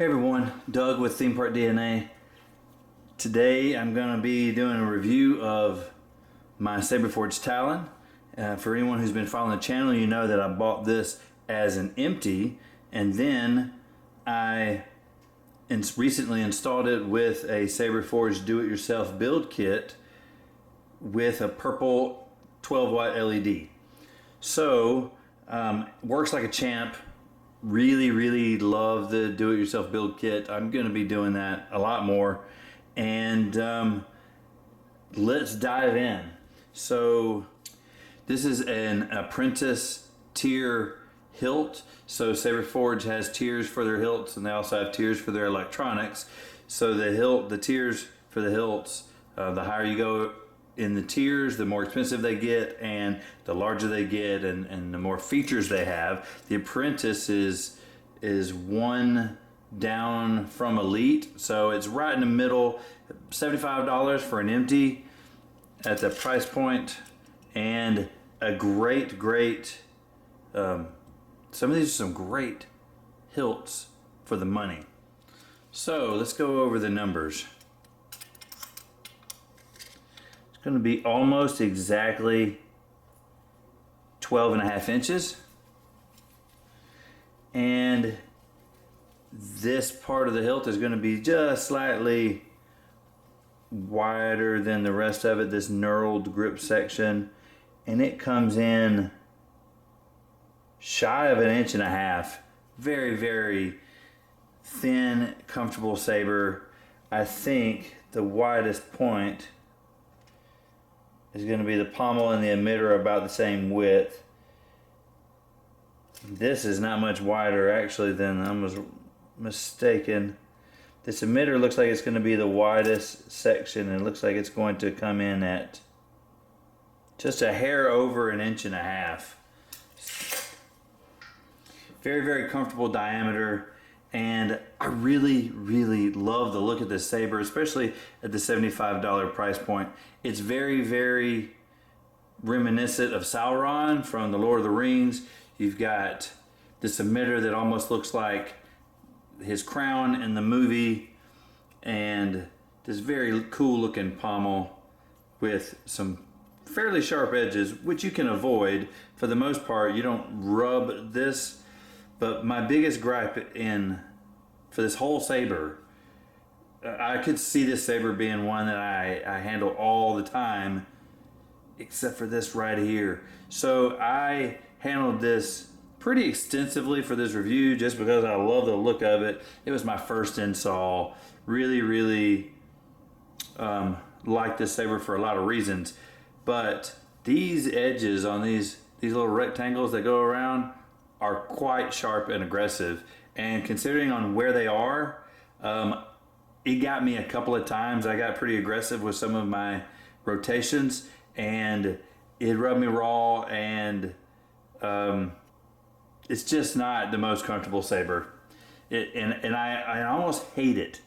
Hey everyone, Doug with Theme Park DNA. Today I'm going to be doing a review of my Saberforge Talon. For anyone who's been following the channel, you know that I bought this as an empty, and then I recently installed it with a Saberforge Do-It-Yourself Build Kit with a purple 12 watt LED. So, works like a champ. Really love the Do-It-Yourself Build Kit. I'm going to be doing that a lot more. And let's dive in. So this is an apprentice tier hilt. So Saberforge has tiers for their hilts, and they also have tiers for their electronics. So the tiers for the hilts, the higher you go in the tiers, the more expensive they get, and the larger they get, and the more features they have. The apprentice is one down from elite, so it's right in the middle. $75 for an empty at the price point, and a great some of these are some great hilts for the money. So let's go over the numbers. Going to be almost exactly 12.5 inches, and this part of the hilt is going to be just slightly wider than the rest of it, this knurled grip section, and it comes in shy of 1.5 inches. Very thin, comfortable saber. I think the widest point is going to be the pommel and the emitter, about the same width. This is not much wider actually than I was mistaken. This emitter looks like it's going to be the widest section, and it looks like it's going to come in at just a hair over 1.5 inches. Very comfortable diameter, and I really love the look of this saber, especially at the $75 price point. It's very reminiscent of Sauron from the Lord of the Rings. You've got this emitter that almost looks like his crown in the movie, and this very cool looking pommel with some fairly sharp edges, which you can avoid. For the most part, you don't rub this. But my biggest gripe for this whole saber, I could see this saber being one that I handle all the time, except for this right here. So I handled this pretty extensively for this review just because I love the look of it. It was my first install. Really like this saber for a lot of reasons. But these edges on these little rectangles that go around are quite sharp and aggressive. And considering on where they are, it got me a couple of times. I got pretty aggressive with some of my rotations, and it rubbed me raw, and it's just not the most comfortable saber. And I almost hate it.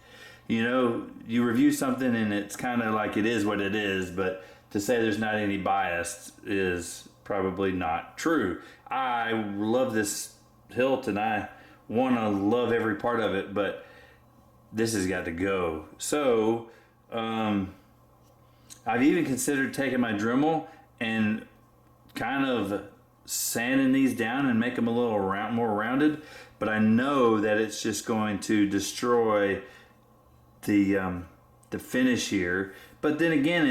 You know, you review something and it's kind of like it is what it is, but to say there's not any bias is probably not true. I love this hilt, and I want to love every part of it, but this has got to go. So I've even considered taking my Dremel and kind of sanding these down and make them a little more rounded, but I know that it's just going to destroy the finish here. But then again,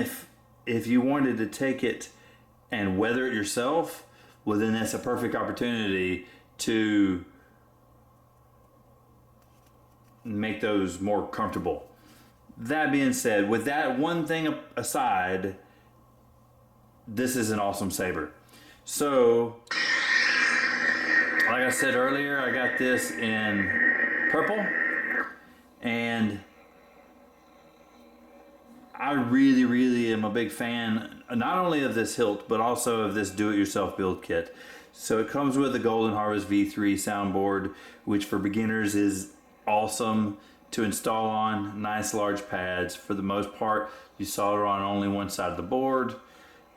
if you wanted to take it and weather it yourself, well, then that's a perfect opportunity to make those more comfortable. That being said, with that one thing aside, this is an awesome saber. So, like I said earlier, I got this in purple, and I really am a big fan, not only of this hilt, but also of this do-it-yourself build kit. So it comes with the Golden Harvest V3 soundboard, which for beginners is awesome to install on. Nice large pads. For the most part, you solder on only one side of the board.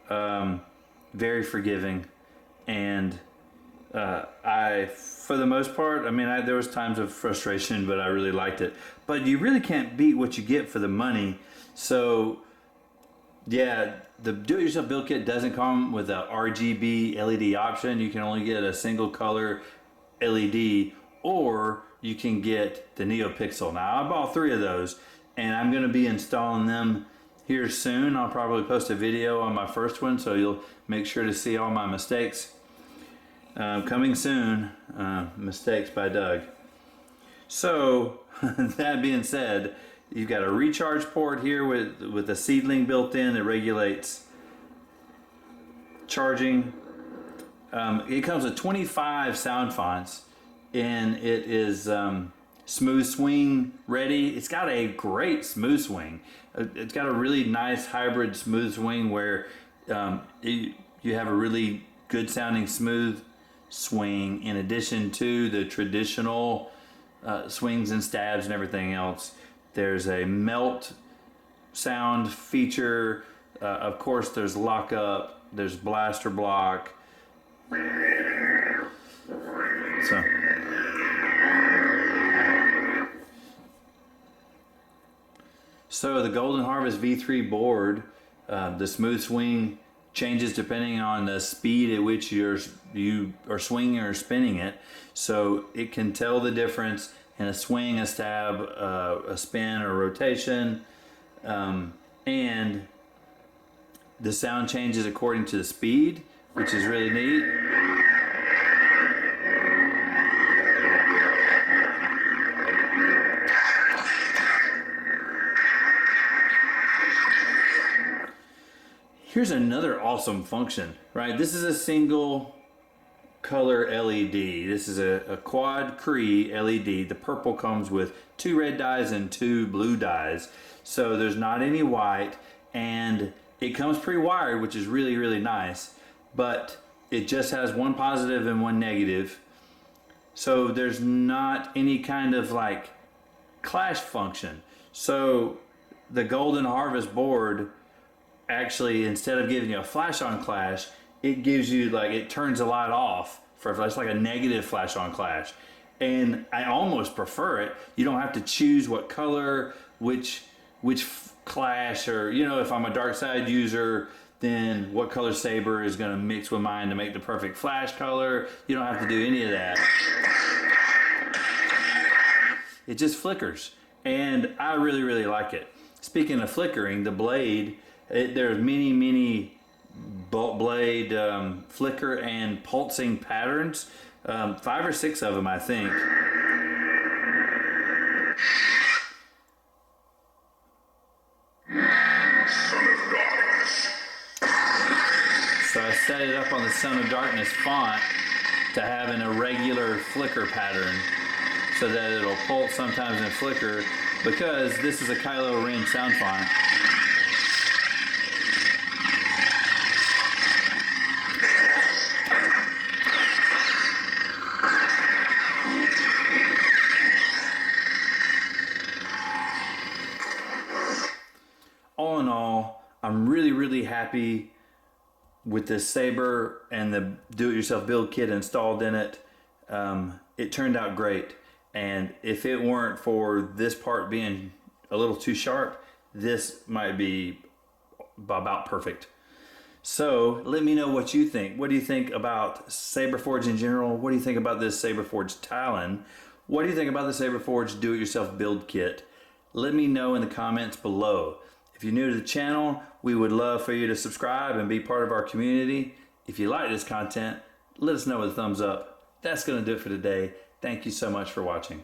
Very forgiving, and For the most part, I mean, there was times of frustration, but I really liked it. But you really can't beat what you get for the money. So, yeah, the do-it-yourself build kit doesn't come with a RGB LED option. You can only get a single color LED, or you can get the NeoPixel. Now, I bought 3 of those, and I'm going to be installing them here soon. I'll probably post a video on my first one, so you'll make sure to see all my mistakes. Coming soon, Mistakes by Doug. So, that being said, you've got a recharge port here with a seedling built in that regulates charging. It comes with 25 sound fonts, and it is smooth swing ready. It's got a great smooth swing. It's got a really nice hybrid smooth swing where you have a really good sounding smooth swing in addition to the traditional swings and stabs and everything else. There's a melt sound feature. Of course, there's lockup. There's blaster block. So the Golden Harvest V3 board, the smooth swing changes depending on the speed at which you are swinging or spinning it. So it can tell the difference in a swing, a stab, a spin, or rotation. And the sound changes according to the speed, which is really neat. Here's another awesome function, right? This is a single color LED. This is a quad Cree LED. The purple comes with 2 red dyes and 2 blue dyes. So there's not any white, and it comes pre-wired, which is really, really nice, but it just has 1 positive and 1 negative. So there's not any kind of like clash function. So the Golden Harvest board actually, instead of giving you a flash on clash, it gives you like, it turns the light off for a flash, like a negative flash on clash. And I almost prefer it. You don't have to choose what color, which clash, or, you know, if I'm a dark side user, then what color saber is going to mix with mine to make the perfect flash color. You don't have to do any of that. It just flickers, and I really, really like it. Speaking of flickering, the blade, there's many bolt blade flicker and pulsing patterns, 5 or 6 of them, I think. So I set it up on the Son of Darkness font to have an irregular flicker pattern so that it'll pulse sometimes and flicker, because this is a Kylo Ren sound font. All in all, I'm really, really happy with this saber and the do-it-yourself build kit installed in it. It turned out great, and if it weren't for this part being a little too sharp, this might be about perfect. So let me know what you think. What do you think about Saberforge in general? What do you think about this Saberforge Talon? What do you think about the Saberforge do-it-yourself build kit? Let me know in the comments below. If you're new to the channel, we would love for you to subscribe and be part of our community. If you like this content, let us know with a thumbs up. That's going to do it for today. Thank you so much for watching.